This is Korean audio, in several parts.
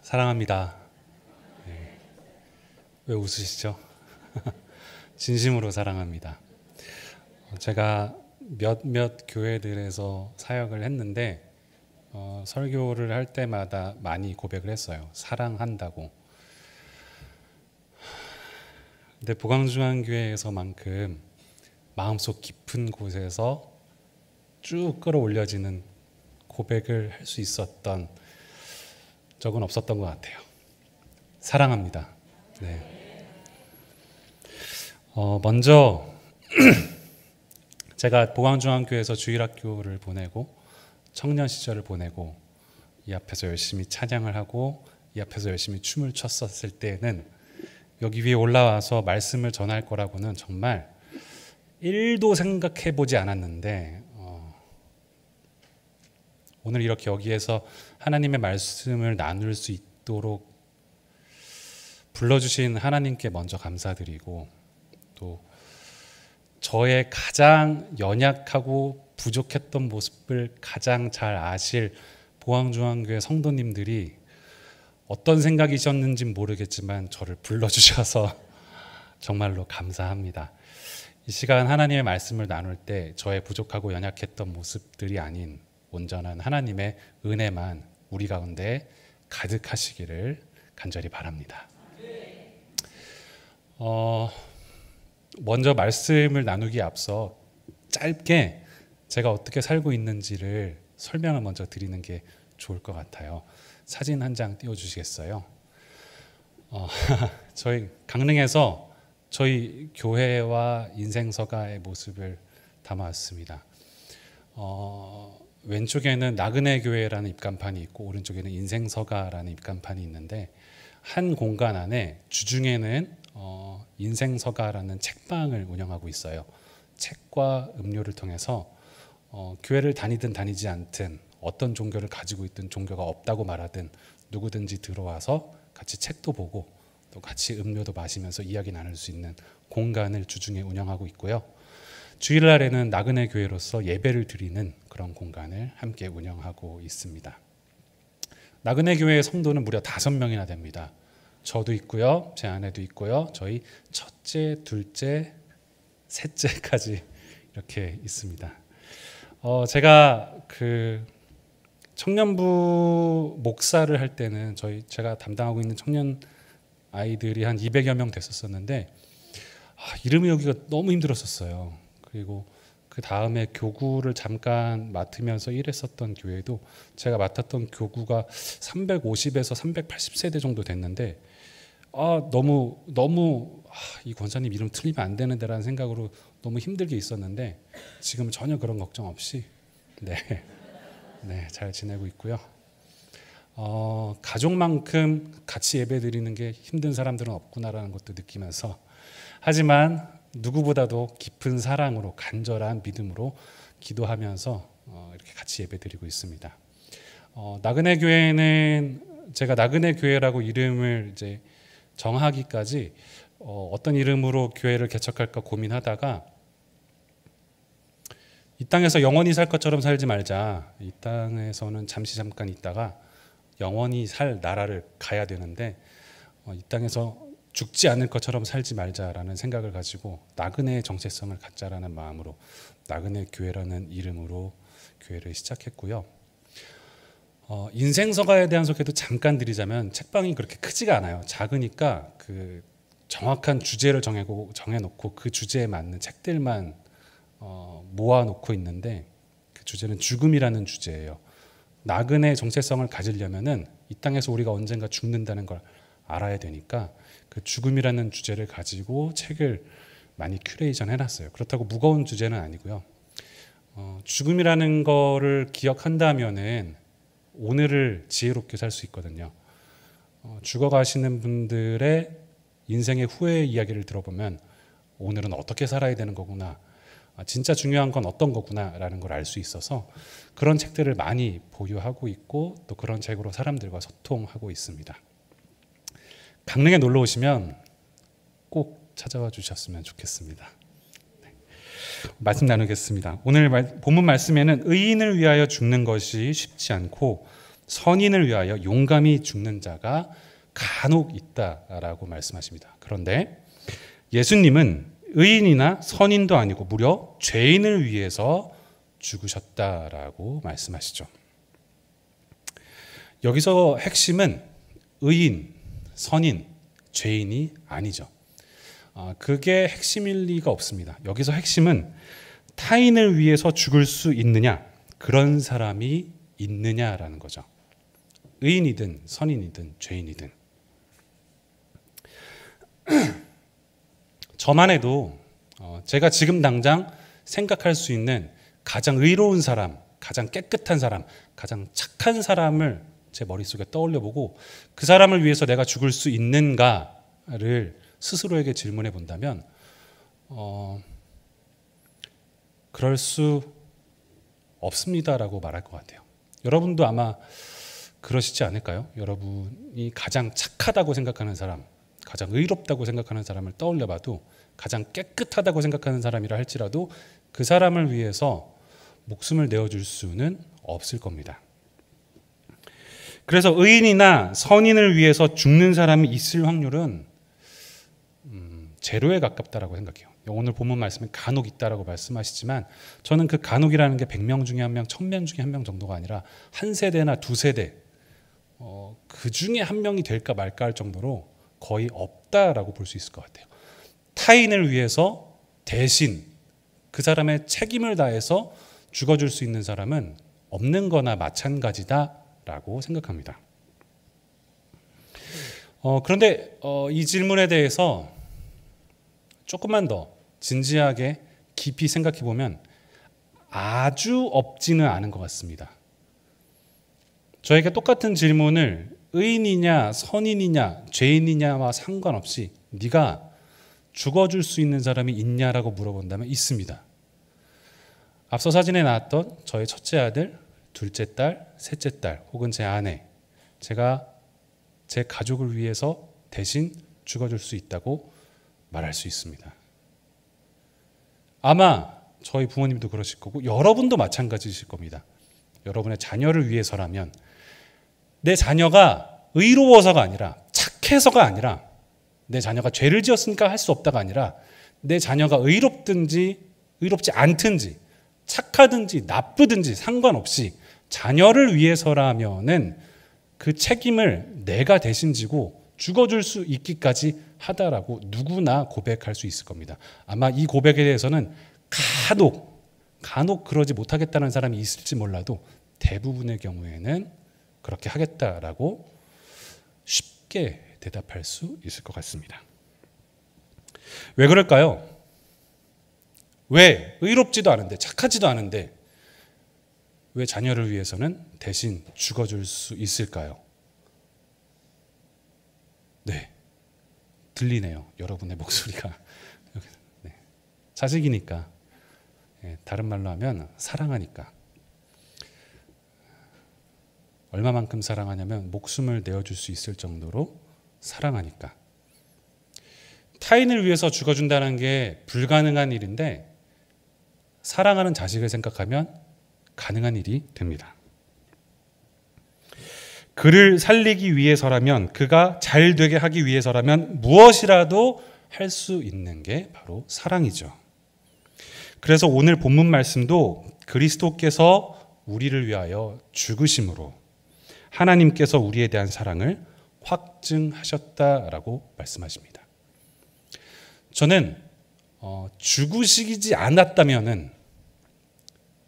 사랑합니다. 네. 왜 웃으시죠? 진심으로 사랑합니다. 제가 몇몇 교회들에서 사역을 했는데 설교를 할 때마다 많이 고백을 했어요. 사랑한다고. 근데 보광중앙교회에서만큼 마음속 깊은 곳에서 쭉 끌어올려지는 고백을 할 수 있었던 적은 없었던 것 같아요. 사랑합니다. 네. 먼저 제가 보광중앙교회에서 주일학교를 보내고 청년 시절을 보내고 이 앞에서 열심히 찬양을 하고 이 앞에서 열심히 춤을 췄었을 때는 여기 위에 올라와서 말씀을 전할 거라고는 정말 1도 생각해 보지 않았는데 오늘 이렇게 여기에서 하나님의 말씀을 나눌 수 있도록 불러주신 하나님께 먼저 감사드리고, 또 저의 가장 연약하고 부족했던 모습을 가장 잘 아실 보광중앙교회 성도님들이 어떤 생각이셨는지 모르겠지만 저를 불러주셔서 정말로 감사합니다. 이 시간 하나님의 말씀을 나눌 때 저의 부족하고 연약했던 모습들이 아닌 온전한 하나님의 은혜만 우리 가운데 가득하시기를 간절히 바랍니다. 먼저 말씀을 나누기에 앞서 짧게 제가 어떻게 살고 있는지를 설명을 먼저 드리는 게 좋을 것 같아요. 사진 한 장 띄워주시겠어요? 저희 강릉에서 저희 교회와 인생서가의 모습을 담아왔습니다. 왼쪽에는 나그네 교회라는 입간판이 있고 오른쪽에는 인생서가라는 입간판이 있는데, 한 공간 안에 주중에는 인생서가라는 책방을 운영하고 있어요. 책과 음료를 통해서 교회를 다니든 다니지 않든 어떤 종교를 가지고 있든 종교가 없다고 말하든 누구든지 들어와서 같이 책도 보고 또 같이 음료도 마시면서 이야기 나눌 수 있는 공간을 주중에 운영하고 있고요. 주일날에는 나그네 교회로서 예배를 드리는 그런 공간을 함께 운영하고 있습니다. 나그네 교회의 성도는 무려 5명이나 됩니다. 저도 있고요, 제 아내도 있고요, 저희 첫째, 둘째, 셋째까지 이렇게 있습니다. 제가 그 청년부 목사를 할 때는 제가 담당하고 있는 청년 아이들이 한 200여 명 됐었는데 이름 외우기가 너무 힘들었었어요. 그리고 그 다음에 교구를 잠깐 맡으면서 일했었던 교회도 제가 맡았던 교구가 350에서 380세대 정도 됐는데 너무 이 권사님 이름 틀리면 안 되는데라는 생각으로 너무 힘들게 있었는데 지금은 전혀 그런 걱정 없이 잘 지내고 있고요. 가족만큼 같이 예배드리는 게 힘든 사람들은 없구나라는 것도 느끼면서, 하지만 누구보다도 깊은 사랑으로 간절한 믿음으로 기도하면서 이렇게 같이 예배드리고 있습니다. 나그네 교회는 제가 나그네 교회라고 이름을 이제 정하기까지 어떤 이름으로 교회를 개척할까 고민하다가 이 땅에서 영원히 살 것처럼 살지 말자. 이 땅에서는 잠깐 있다가 영원히 살 나라를 가야 되는데 이 땅에서 죽지 않을 것처럼 살지 말자라는 생각을 가지고 나그네의 정체성을 갖자라는 마음으로 나그네 교회라는 이름으로 교회를 시작했고요. 인생서가에 대한 소개도 잠깐 드리자면 책방이 그렇게 크지가 않아요. 작으니까 그 정확한 주제를 정해놓고 그 주제에 맞는 책들만 모아놓고 있는데, 그 주제는 죽음이라는 주제예요. 나그네의 정체성을 가지려면은 이 땅에서 우리가 언젠가 죽는다는 걸 알아야 되니까 그 죽음이라는 주제를 가지고 책을 많이 큐레이션 해놨어요. 그렇다고 무거운 주제는 아니고요. 죽음이라는 거를 기억한다면은 오늘을 지혜롭게 살 수 있거든요. 죽어가시는 분들의 인생의 후회 이야기를 들어보면 오늘은 어떻게 살아야 되는 거구나, 진짜 중요한 건 어떤 거구나라는 걸 알 수 있어서 그런 책들을 많이 보유하고 있고 또 그런 책으로 사람들과 소통하고 있습니다. 강릉에 놀러 오시면 꼭 찾아와 주셨으면 좋겠습니다. 말씀 나누겠습니다. 오늘 본문 말씀에는 의인을 위하여 죽는 것이 쉽지 않고 선인을 위하여 용감히 죽는 자가 간혹 있다라고 말씀하십니다. 그런데 예수님은 의인이나 선인도 아니고 무려 죄인을 위해서 죽으셨다라고 말씀하시죠. 여기서 핵심은 의인, 선인, 죄인이 아니죠. 그게 핵심일 리가 없습니다. 여기서 핵심은 타인을 위해서 죽을 수 있느냐, 그런 사람이 있느냐라는 거죠. 의인이든 선인이든 죄인이든. 저만 해도 제가 지금 당장 생각할 수 있는 가장 의로운 사람, 가장 깨끗한 사람, 가장 착한 사람을 제 머릿속에 떠올려보고 그 사람을 위해서 내가 죽을 수 있는가를 스스로에게 질문해 본다면 그럴 수 없습니다라고 말할 것 같아요. 여러분도 아마 그러시지 않을까요? 여러분이 가장 착하다고 생각하는 사람, 가장 의롭다고 생각하는 사람을 떠올려봐도 가장 깨끗하다고 생각하는 사람이라 할지라도 그 사람을 위해서 목숨을 내어줄 수는 없을 겁니다. 그래서 의인이나 선인을 위해서 죽는 사람이 있을 확률은 제로에 가깝다라고 생각해요. 오늘 본문 말씀에 간혹 있다라고 말씀하시지만 저는 그 간혹이라는 게 100명 중에 1명, 1000명 중에 1명 정도가 아니라 한 세대나 두 세대 그 중에 한 명이 될까 말까 할 정도로 거의 없다라고 볼 수 있을 것 같아요. 타인을 위해서 대신 그 사람의 책임을 다해서 죽어줄 수 있는 사람은 없는 거나 마찬가지다라고 생각합니다. 그런데 이 질문에 대해서 조금만 더 진지하게 깊이 생각해 보면 아주 없지는 않은 것 같습니다. 저에게 똑같은 질문을 의인이냐 선인이냐 죄인이냐와 상관없이 네가 죽어줄 수 있는 사람이 있냐라고 물어본다면 있습니다. 앞서 사진에 나왔던 저의 첫째 아들, 둘째 딸, 셋째 딸 혹은 제 아내, 제가 제 가족을 위해서 대신 죽어줄 수 있다고 말할 수 있습니다. 아마 저희 부모님도 그러실 거고 여러분도 마찬가지이실 겁니다. 여러분의 자녀를 위해서라면 내 자녀가 의로워서가 아니라 착해서가 아니라 내 자녀가 죄를 지었으니까 할 수 없다가 아니라 내 자녀가 의롭든지 의롭지 않든지 착하든지 나쁘든지 상관없이 자녀를 위해서라면은 그 책임을 내가 대신 지고 죽어줄 수 있기까지 하다라고 누구나 고백할 수 있을 겁니다. 아마 이 고백에 대해서는 간혹 그러지 못하겠다는 사람이 있을지 몰라도 대부분의 경우에는 그렇게 하겠다라고 쉽게 대답할 수 있을 것 같습니다. 왜 그럴까요? 왜 의롭지도 않은데 착하지도 않은데 왜 자녀를 위해서는 대신 죽어줄 수 있을까요? 네, 들리네요. 여러분의 목소리가. 네. 자식이니까. 네, 다른 말로 하면 사랑하니까. 얼마만큼 사랑하냐면 목숨을 내어줄 수 있을 정도로 사랑하니까. 타인을 위해서 죽어준다는 게 불가능한 일인데 사랑하는 자식을 생각하면 가능한 일이 됩니다. 그를 살리기 위해서라면, 그가 잘 되게 하기 위해서라면 무엇이라도 할 수 있는 게 바로 사랑이죠. 그래서 오늘 본문 말씀도 그리스도께서 우리를 위하여 죽으심으로 하나님께서 우리에 대한 사랑을 확증하셨다라고 말씀하십니다. 저는 죽으시지 않았다면은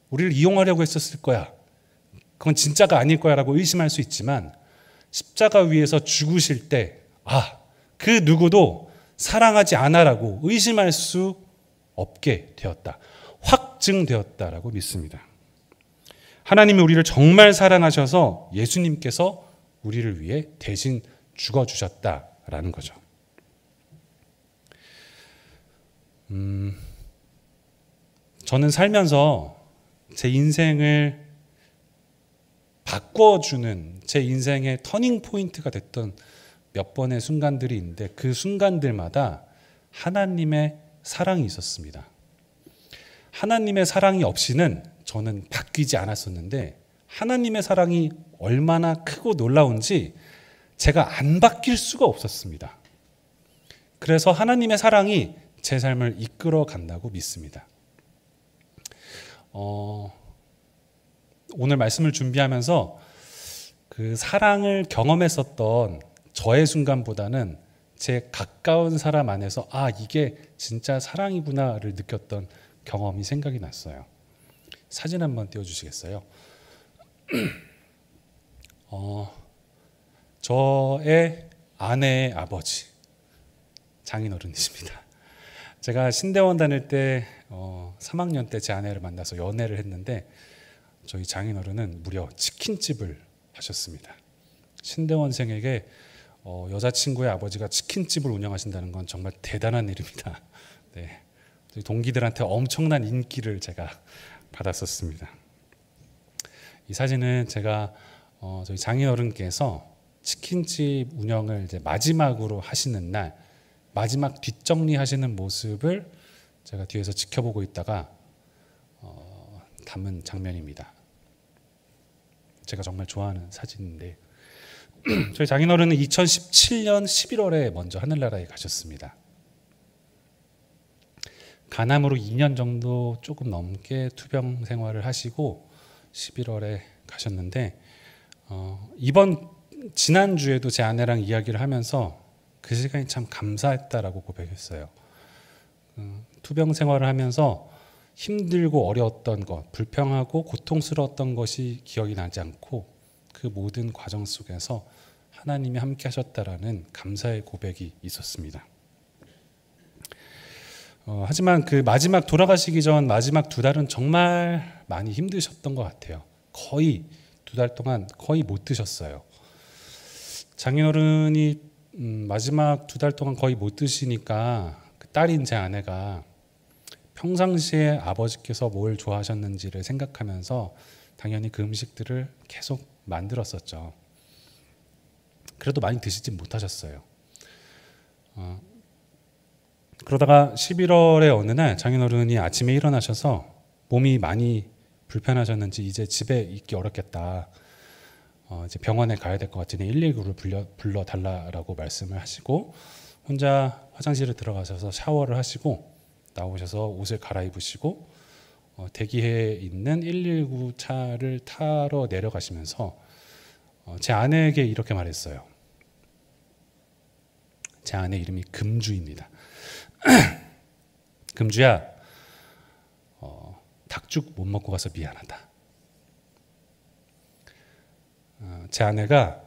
우리를 이용하려고 했었을 거야, 그건 진짜가 아닐 거야 라고 의심할 수 있지만 십자가 위에서 죽으실 때 그 누구도 사랑하지 않아라고 의심할 수 없게 되었다, 확증되었다라고 믿습니다. 하나님이 우리를 정말 사랑하셔서 예수님께서 우리를 위해 대신 죽어주셨다라는 거죠. 저는 살면서 제 인생을 바꿔주는, 제 인생의 터닝 포인트가 됐던 몇 번의 순간들이 있는데 그 순간들마다 하나님의 사랑이 있었습니다. 하나님의 사랑이 없이는 저는 바뀌지 않았었는데 하나님의 사랑이 얼마나 크고 놀라운지 제가 안 바뀔 수가 없었습니다. 그래서 하나님의 사랑이 제 삶을 이끌어 간다고 믿습니다. 오늘 말씀을 준비하면서 그 사랑을 경험했었던 저의 순간보다는 제 가까운 사람 안에서 이게 진짜 사랑이구나를 느꼈던 경험이 생각이 났어요. 사진 한번 띄워주시겠어요? 저의 아내의 아버지 장인어른이십니다. 제가 신대원 다닐 때 3학년 때 제 아내를 만나서 연애를 했는데 저희 장인어른은 무려 치킨집을 하셨습니다. 신대원생에게 여자친구의 아버지가 치킨집을 운영하신다는 건 정말 대단한 일입니다. 네. 동기들한테 엄청난 인기를 제가 받았었습니다. 이 사진은 제가 저희 장인어른께서 치킨집 운영을 이제 마지막으로 하시는 날 마지막 뒷정리하시는 모습을 제가 뒤에서 지켜보고 있다가 담은 장면입니다. 제가 정말 좋아하는 사진인데 저희 장인어른은 2017년 11월에 먼저 하늘나라에 가셨습니다. 간암으로 2년 정도 조금 넘게 투병 생활을 하시고 11월에 가셨는데 지난주에도 제 아내랑 이야기를 하면서 그 시간이 참 감사했다라고 고백했어요. 투병 생활을 하면서 힘들고 어려웠던 것, 불평하고 고통스러웠던 것이 기억이 나지 않고 그 모든 과정 속에서 하나님이 함께 하셨다라는 감사의 고백이 있었습니다. 하지만 그 마지막 돌아가시기 전 마지막 2달은 정말 많이 힘드셨던 것 같아요. 거의 2달 동안 거의 못 드셨어요. 장인어른이 마지막 2달 동안 거의 못 드시니까 그 딸인 제 아내가 평상시에 아버지께서 뭘 좋아하셨는지를 생각하면서 당연히 그 음식들을 계속 만들었었죠. 그래도 많이 드시진 못하셨어요. 그러다가 11월에 어느 날 장인어른이 아침에 일어나셔서 몸이 많이 불편하셨는지 이제 집에 있기 어렵겠다. 이제 병원에 가야 될 것 같으니 119를 불러달라고 말씀을 하시고 혼자 화장실에 들어가셔서 샤워를 하시고 나오셔서 옷을 갈아입으시고 대기해 있는 119 차를 타러 내려가시면서 제 아내에게 이렇게 말했어요. 제 아내 이름이 금주입니다. 금주야, 닭죽 못 먹고 가서 미안하다. 제 아내가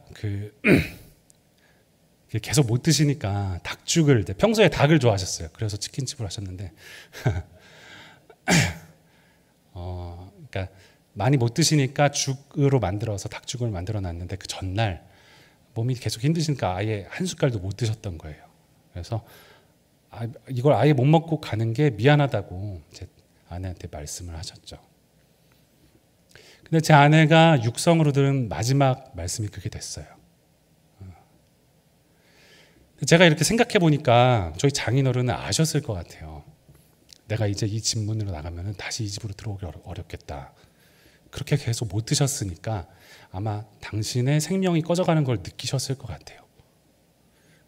계속 못 드시니까 닭죽을 평소에 닭을 좋아하셨어요. 그래서 치킨집을 하셨는데 그러니까 많이 못 드시니까 죽으로 만들어서 닭죽을 만들어 놨는데 그 전날 몸이 계속 힘드시니까 아예 한 숟갈도 못 드셨던 거예요. 그래서 이걸 아예 못 먹고 가는 게 미안하다고 제 아내한테 말씀을 하셨죠. 근데 제 아내가 육성으로 들은 마지막 말씀이 그게 됐어요. 제가 이렇게 생각해 보니까 저희 장인어른은 아셨을 것 같아요. 내가 이제 이 집 문으로 나가면 다시 이 집으로 들어오기 어렵겠다. 그렇게 계속 못 드셨으니까 아마 당신의 생명이 꺼져가는 걸 느끼셨을 것 같아요.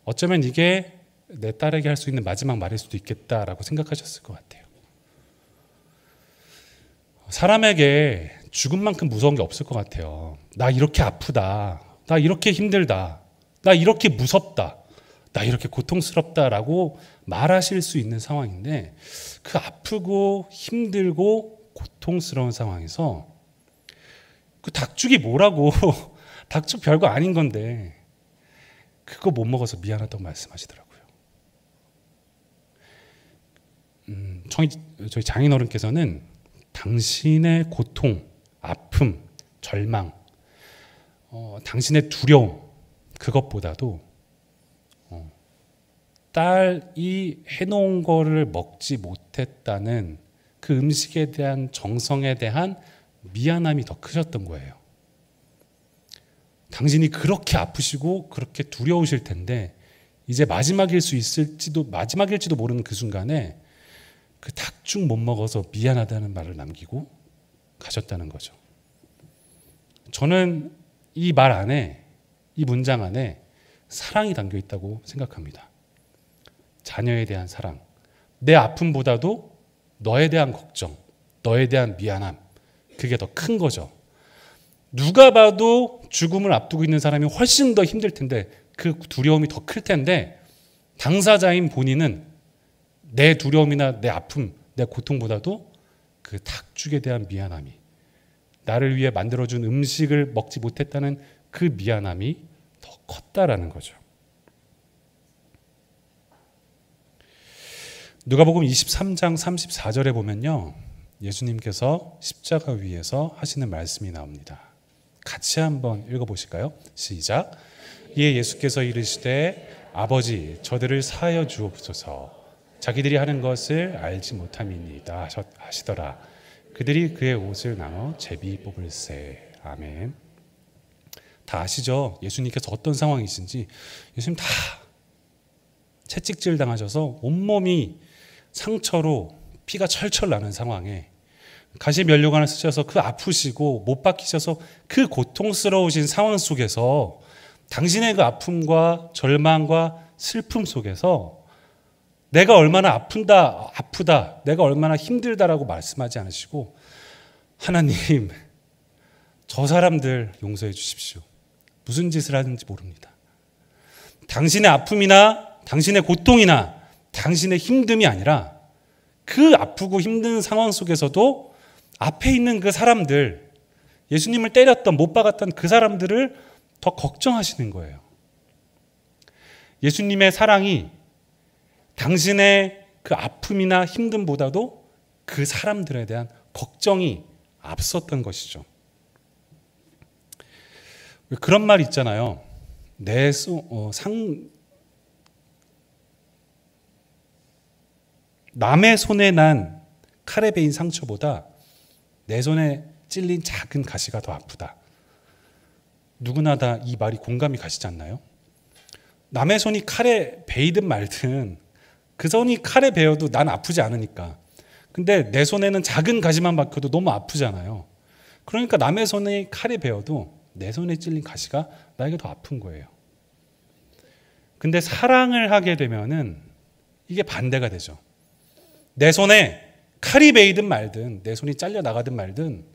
어쩌면 이게 내 딸에게 할 수 있는 마지막 말일 수도 있겠다라고 생각하셨을 것 같아요. 사람에게 죽음만큼 무서운 게 없을 것 같아요. 나 이렇게 아프다. 나 이렇게 힘들다. 나 이렇게 무섭다. 나 이렇게 고통스럽다라고 말하실 수 있는 상황인데 그 아프고 힘들고 고통스러운 상황에서 그 닭죽이 뭐라고 닭죽 별거 아닌 건데 그거 못 먹어서 미안하다고 말씀하시더라고요. 저희 장인어른께서는 당신의 고통, 아픔, 절망, 당신의 두려움 그것보다도 딸이 해놓은 거를 먹지 못했다는 그 음식에 대한 정성에 대한 미안함이 더 크셨던 거예요. 당신이 그렇게 아프시고 그렇게 두려우실 텐데 이제 마지막일지도 모르는 그 순간에 그 닭죽 못 먹어서 미안하다는 말을 남기고 가셨다는 거죠. 저는 이 말 안에, 이 문장 안에 사랑이 담겨 있다고 생각합니다. 자녀에 대한 사랑, 내 아픔보다도 너에 대한 걱정, 너에 대한 미안함, 그게 더 큰 거죠. 누가 봐도 죽음을 앞두고 있는 사람이 훨씬 더 힘들 텐데, 그 두려움이 더 클 텐데, 당사자인 본인은 내 두려움이나 내 아픔, 내 고통보다도 그 닭죽에 대한 미안함이, 나를 위해 만들어준 음식을 먹지 못했다는 그 미안함이 더 컸다라는 거죠. 누가복음 23장 34절에 보면요, 예수님께서 십자가 위에서 하시는 말씀이 나옵니다. 같이 한번 읽어보실까요? 시작. 이에 예수께서 이르시되 아버지 저들을 사하여 주옵소서, 자기들이 하는 것을 알지 못함이니이다 하시더라. 그들이 그의 옷을 나눠 제비 뽑을세. 아멘. 다 아시죠? 예수님께서 어떤 상황이신지. 예수님 다 채찍질 당하셔서 온몸이 상처로 피가 철철 나는 상황에 가시 면류관을 쓰셔서 그 아프시고 못 박히셔서 그 고통스러우신 상황 속에서 당신의 그 아픔과 절망과 슬픔 속에서 내가 얼마나 아프다, 내가 얼마나 힘들다라고 말씀하지 않으시고, 하나님, 저 사람들 용서해 주십시오. 무슨 짓을 하는지 모릅니다. 당신의 아픔이나 당신의 고통이나 당신의 힘듦이 아니라 그 아프고 힘든 상황 속에서도 앞에 있는 그 사람들, 예수님을 때렸던, 못 박았던 그 사람들을 더 걱정하시는 거예요. 예수님의 사랑이 당신의 그 아픔이나 힘듦보다도 그 사람들에 대한 걱정이 앞섰던 것이죠. 그런 말 있잖아요. 남의 손에 난 칼에 베인 상처보다 내 손에 찔린 작은 가시가 더 아프다. 누구나 다 이 말이 공감이 가시지 않나요? 남의 손이 칼에 베이든 말든 그 손이 칼에 베어도 난 아프지 않으니까. 근데 내 손에는 작은 가시만 박혀도 너무 아프잖아요. 그러니까 남의 손이 칼에 베어도 내 손에 찔린 가시가 나에게 더 아픈 거예요. 근데 사랑을 하게 되면은 이게 반대가 되죠. 내 손에 칼이 베이든 말든 내 손이 잘려 나가든 말든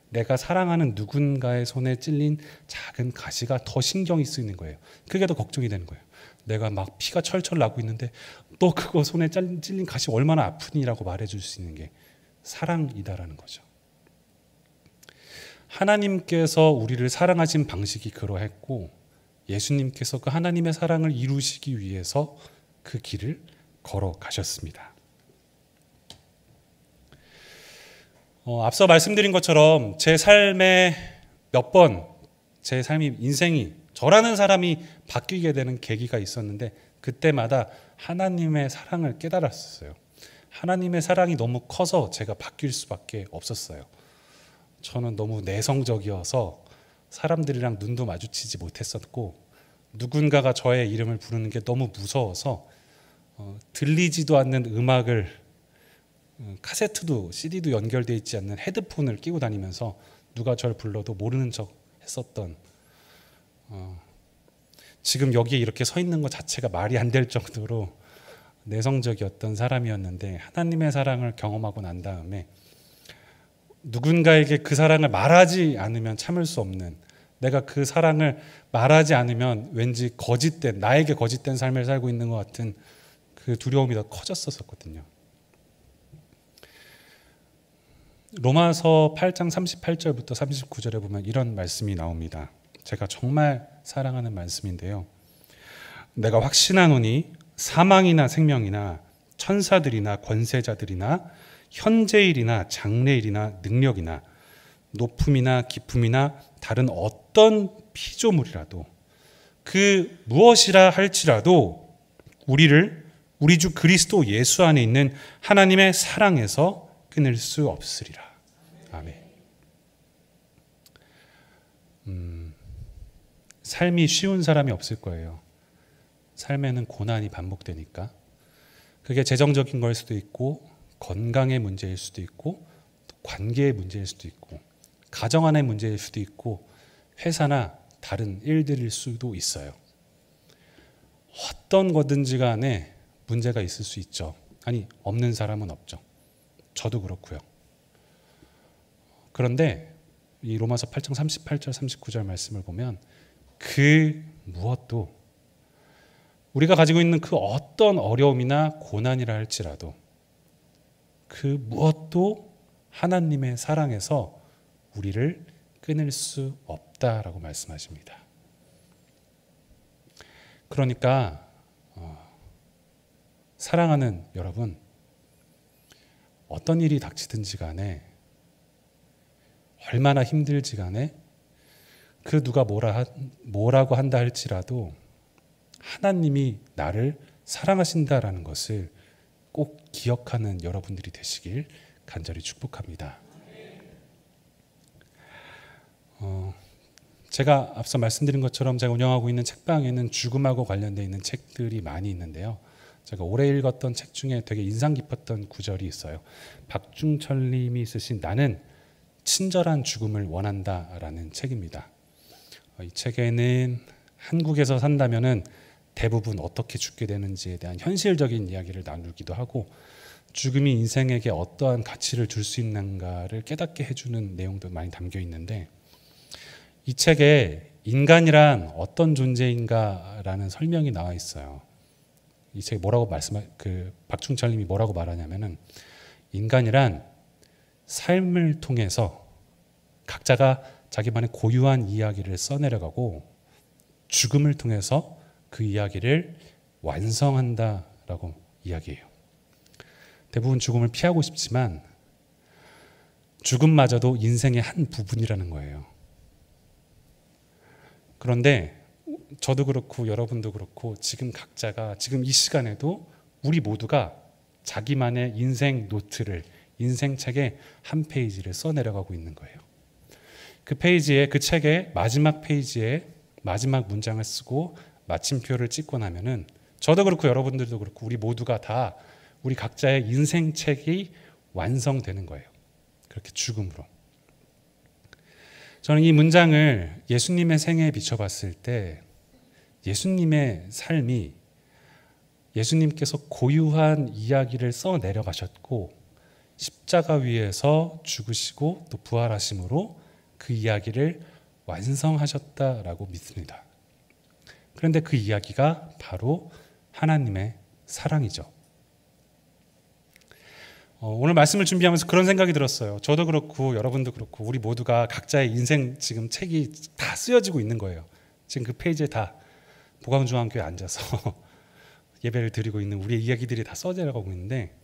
내가 사랑하는 누군가의 손에 찔린 작은 가시가 더 신경이 쓰이는 거예요. 그게 더 걱정이 되는 거예요. 내가 막 피가 철철 나고 있는데 또 그거 손에 찔린 가시 얼마나 아프니라고 말해줄 수 있는 게 사랑이다라는 거죠. 하나님께서 우리를 사랑하신 방식이 그러했고, 예수님께서 그 하나님의 사랑을 이루시기 위해서 그 길을 걸어가셨습니다. 앞서 말씀드린 것처럼 제 삶에 몇 번 제 삶이, 인생이, 저라는 사람이 바뀌게 되는 계기가 있었는데, 그때마다 하나님의 사랑을 깨달았어요. 하나님의 사랑이 너무 커서 제가 바뀔 수밖에 없었어요. 저는 너무 내성적이어서 사람들이랑 눈도 마주치지 못했었고, 누군가가 저의 이름을 부르는 게 너무 무서워서 들리지도 않는 음악을, 카세트도 CD도 연결되어 있지 않는 헤드폰을 끼고 다니면서 누가 저를 불러도 모르는 척 했었던, 지금 여기에 이렇게 서 있는 것 자체가 말이 안 될 정도로 내성적이었던 사람이었는데, 하나님의 사랑을 경험하고 난 다음에 누군가에게 그 사랑을 말하지 않으면 참을 수 없는, 내가 그 사랑을 말하지 않으면 왠지 거짓된, 나에게 거짓된 삶을 살고 있는 것 같은 그 두려움이 더 커졌었거든요. 로마서 8장 38절부터 39절에 보면 이런 말씀이 나옵니다. 제가 정말 사랑하는 말씀인데요. 내가 확신하노니 사망이나 생명이나 천사들이나 권세자들이나 현재일이나 장래일이나 능력이나 높음이나 깊음이나 다른 어떤 피조물이라도 그 무엇이라 할지라도 우리를 우리 주 그리스도 예수 안에 있는 하나님의 사랑에서 끊을 수 없으리라. 아멘. 삶이 쉬운 사람이 없을 거예요. 삶에는 고난이 반복되니까. 그게 재정적인 걸 수도 있고, 건강의 문제일 수도 있고, 관계의 문제일 수도 있고, 가정 안의 문제일 수도 있고, 회사나 다른 일들일 수도 있어요. 어떤 거든지 간에 문제가 있을 수 있죠. 아니, 없는 사람은 없죠. 저도 그렇고요. 그런데 이 로마서 8장 38절 39절 말씀을 보면 그 무엇도 우리가 가지고 있는 그 어떤 어려움이나 고난이라 할지라도 그 무엇도 하나님의 사랑에서 우리를 끊을 수 없다라고 말씀하십니다. 그러니까 사랑하는 여러분, 어떤 일이 닥치든지 간에 얼마나 힘들지 간에 그 누가 뭐라고 한다 할지라도 하나님이 나를 사랑하신다라는 것을 꼭 기억하는 여러분들이 되시길 간절히 축복합니다. 제가 앞서 말씀드린 것처럼 제가 운영하고 있는 책방에는 죽음하고 관련되어 있는 책들이 많이 있는데요. 제가 올해 읽었던 책 중에 되게 인상 깊었던 구절이 있어요. 박중철 님이 쓰신 나는 친절한 죽음을 원한다라는 책입니다. 이 책에는 한국에서 산다면은 대부분 어떻게 죽게 되는지에 대한 현실적인 이야기를 나누기도 하고 죽음이 인생에게 어떠한 가치를 줄 수 있는가를 깨닫게 해주는 내용도 많이 담겨 있는데 이 책에 인간이란 어떤 존재인가라는 설명이 나와 있어요. 이 책에 뭐라고 박충철님이 뭐라고 말하냐면은 인간이란 삶을 통해서 각자가 자기만의 고유한 이야기를 써내려가고 죽음을 통해서 그 이야기를 완성한다라고 이야기해요. 대부분 죽음을 피하고 싶지만 죽음마저도 인생의 한 부분이라는 거예요. 그런데 저도 그렇고 여러분도 그렇고 지금 각자가 지금 이 시간에도 우리 모두가 자기만의 인생 노트를 인생 책의 한 페이지를 써내려가고 있는 거예요. 그 페이지에 그 책의 마지막 페이지에 마지막 문장을 쓰고 마침표를 찍고 나면은 저도 그렇고 여러분들도 그렇고 우리 모두가 다 우리 각자의 인생 책이 완성되는 거예요. 그렇게 죽음으로. 저는 이 문장을 예수님의 생애에 비춰봤을 때 예수님의 삶이 예수님께서 고유한 이야기를 써내려가셨고 십자가 위에서 죽으시고 또 부활하심으로 그 이야기를 완성하셨다라고 믿습니다. 그런데 그 이야기가 바로 하나님의 사랑이죠. 오늘 말씀을 준비하면서 그런 생각이 들었어요. 저도 그렇고 여러분도 그렇고 우리 모두가 각자의 인생 지금 책이 다 쓰여지고 있는 거예요. 지금 그 페이지에 다 보광중앙교회에 앉아서 예배를 드리고 있는 우리의 이야기들이 다 써내려가고 있는데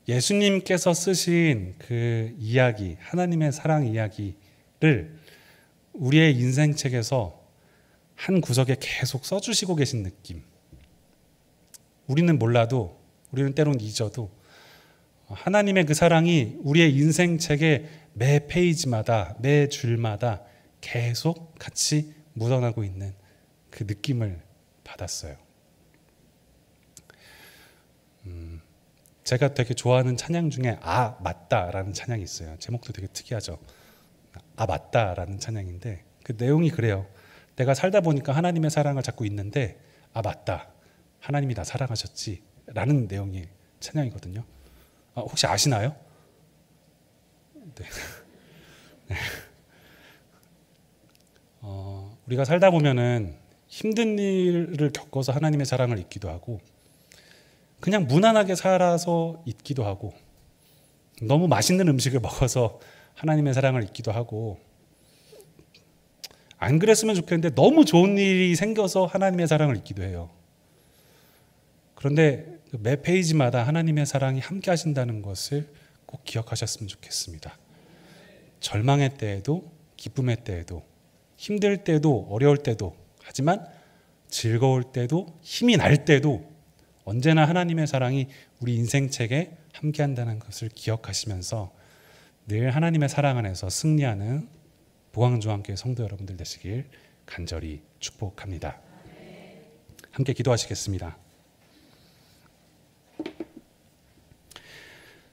예수님께서 쓰신 그 이야기, 하나님의 사랑 이야기를 우리의 인생책에서 한 구석에 계속 써주시고 계신 느낌. 우리는 몰라도, 우리는 때론 잊어도 하나님의 그 사랑이 우리의 인생책의 매 페이지마다, 매 줄마다 계속 같이 묻어나고 있는 그 느낌을 받았어요. 제가 되게 좋아하는 찬양 중에 아 맞다라는 찬양이 있어요. 제목도 되게 특이하죠. 아 맞다라는 찬양인데 그 내용이 그래요. 내가 살다 보니까 하나님의 사랑을 잡고 있는데 아 맞다. 하나님이 나 사랑하셨지 라는 내용의 찬양이거든요. 혹시 아시나요? 네. 네. 우리가 살다 보면은 힘든 일을 겪어서 하나님의 사랑을 잊기도 하고 그냥 무난하게 살아서 잊기도 하고 너무 맛있는 음식을 먹어서 하나님의 사랑을 잊기도 하고 안 그랬으면 좋겠는데 너무 좋은 일이 생겨서 하나님의 사랑을 잊기도 해요. 그런데 매 페이지마다 하나님의 사랑이 함께 하신다는 것을 꼭 기억하셨으면 좋겠습니다. 절망의 때에도 기쁨의 때에도 힘들 때도 어려울 때도 하지만 즐거울 때도 힘이 날 때도 언제나 하나님의 사랑이 우리 인생책에 함께 한다는 것을 기억하시면서 늘 하나님의 사랑 안에서 승리하는 보광중앙교회 성도 여러분들 되시길 간절히 축복합니다. 함께 기도하시겠습니다.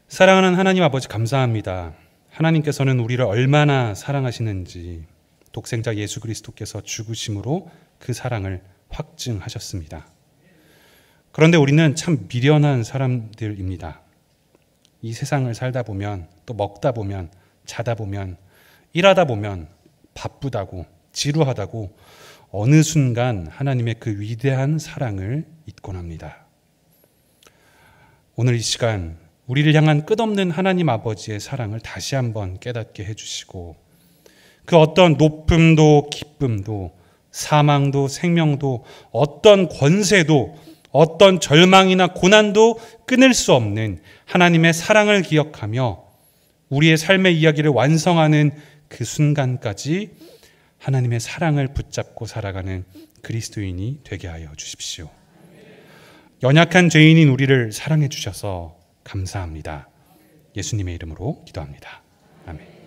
사랑하는 하나님 아버지 감사합니다. 하나님께서는 우리를 얼마나 사랑하시는지 독생자 예수 그리스도께서 죽으심으로 그 사랑을 확증하셨습니다. 그런데 우리는 참 미련한 사람들입니다. 이 세상을 살다 보면, 또 먹다 보면, 자다 보면, 일하다 보면 바쁘다고, 지루하다고 어느 순간 하나님의 그 위대한 사랑을 잊곤 합니다. 오늘 이 시간 우리를 향한 끝없는 하나님 아버지의 사랑을 다시 한번 깨닫게 해주시고, 그 어떤 높음도 기쁨도 사망도 생명도 어떤 권세도 어떤 절망이나 고난도 끊을 수 없는 하나님의 사랑을 기억하며 우리의 삶의 이야기를 완성하는 그 순간까지 하나님의 사랑을 붙잡고 살아가는 그리스도인이 되게 하여 주십시오. 연약한 죄인인 우리를 사랑해 주셔서 감사합니다. 예수님의 이름으로 기도합니다. 아멘.